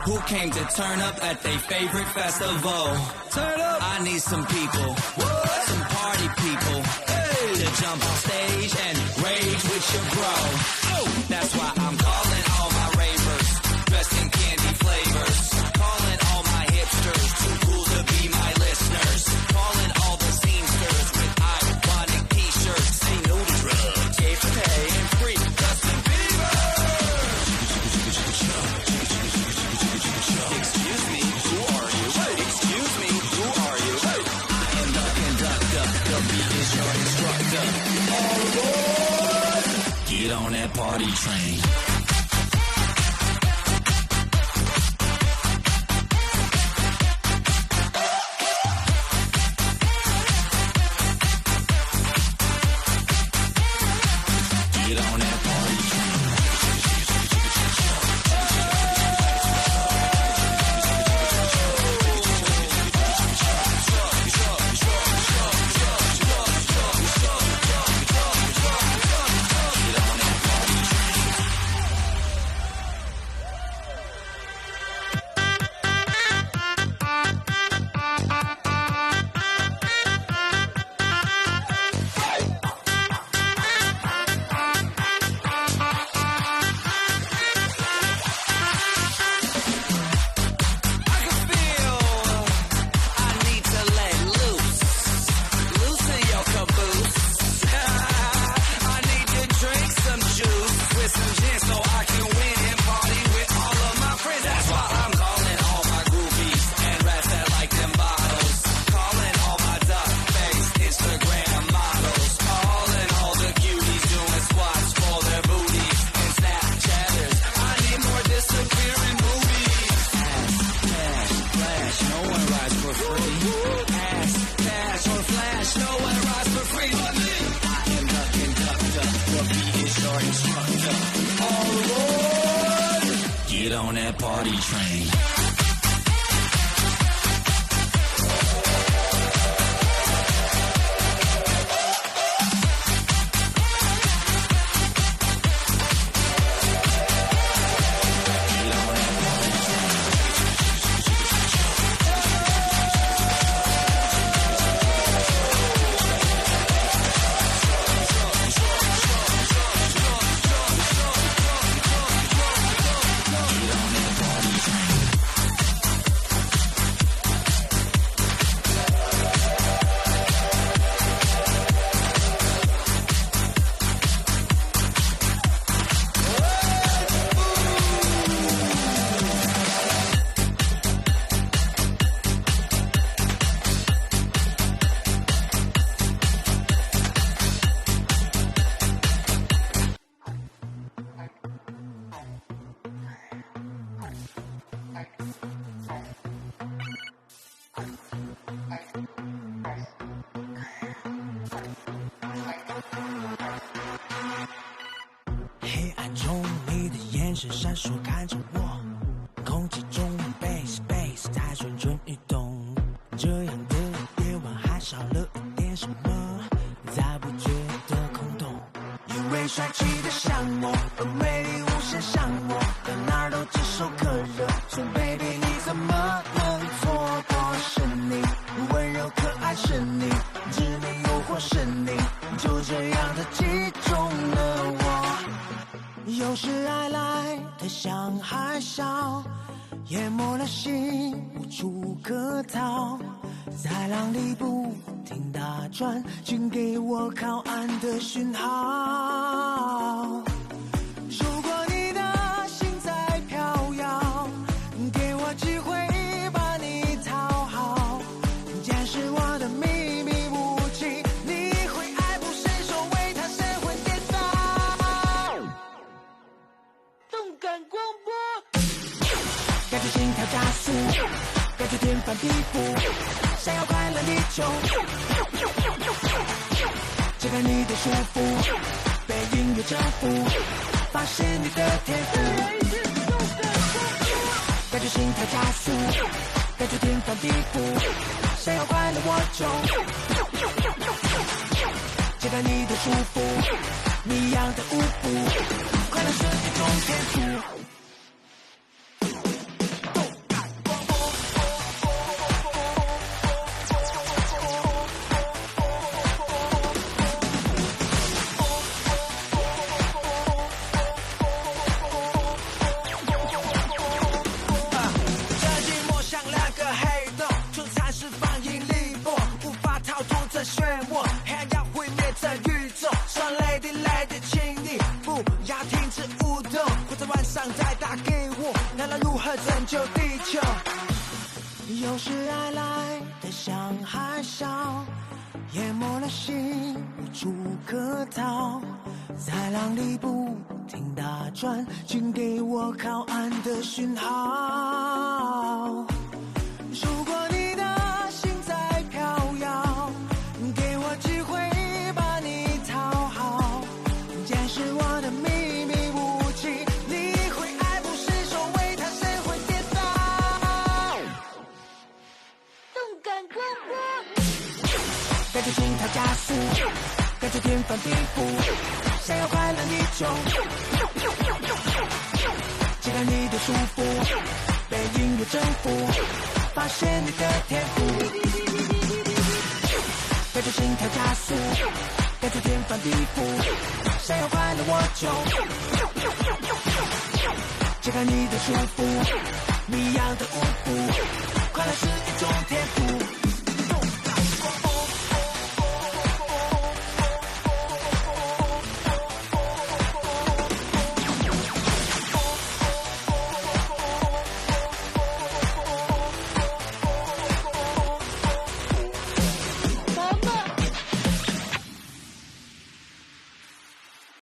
Who came to turn up at their favorite festival? Turn up! I need some people, what? Some party people, hey. To jump on stage and rage with your bro. Oh, that's why I'm calling all my ravers, dressed in candy flavors. Calling all my hipsters, too cool to be my listeners. Calling all the scenesters with ironic t-shirts. Say no to drugs, gay for pay and free Justin Bieber. Excuse me, who are you? Excuse me, who are you? I am the conductor, the beat is your instructor. All aboard! Get on that party train. Get on that party train. Get on that party train.黑暗中，你的眼神闪烁，看着我。空气中 bass 在蠢蠢欲动。这样的夜晚还少了一点什么，再不觉得空洞。因为帅气的像我，而美丽无限像我，到哪儿都炙手可热。So baby， 你怎么能错过？是你温柔可爱，是你致命诱惑，是你就这样的击中了我。有时爱来的像海啸，淹没了心，无处可逃。在浪里不停打转，请给我靠岸的讯号。如果你的心在飘摇，给我机会把你讨好。监视我的秘密武器，你会爱不释手，为他神魂颠倒。动感光波，感觉心跳加速，感觉天翻地覆。想要快乐地球，解开你的束缚，被音乐征服，发现你的天赋。感觉心跳加速，感觉天翻地覆。想要快乐我就解开你的束缚，你要的舞步，快乐是一种天赋。有时爱来的像海啸，淹没了心，无处可逃，在浪里不停打转，请给我靠岸的讯号。如果你的心在飘摇，给我机会把你讨好，见识我的秘密武器，你会爱不释手，为他谁会跌倒？动感光波，感觉心跳加速，感觉天翻地覆，想要快乐你就解开你的束缚，被音乐征服，发现你的天赋，感觉心跳加速，感觉天翻地覆，想要快乐我就解开你的束缚，你一样的舞步，快乐是一种天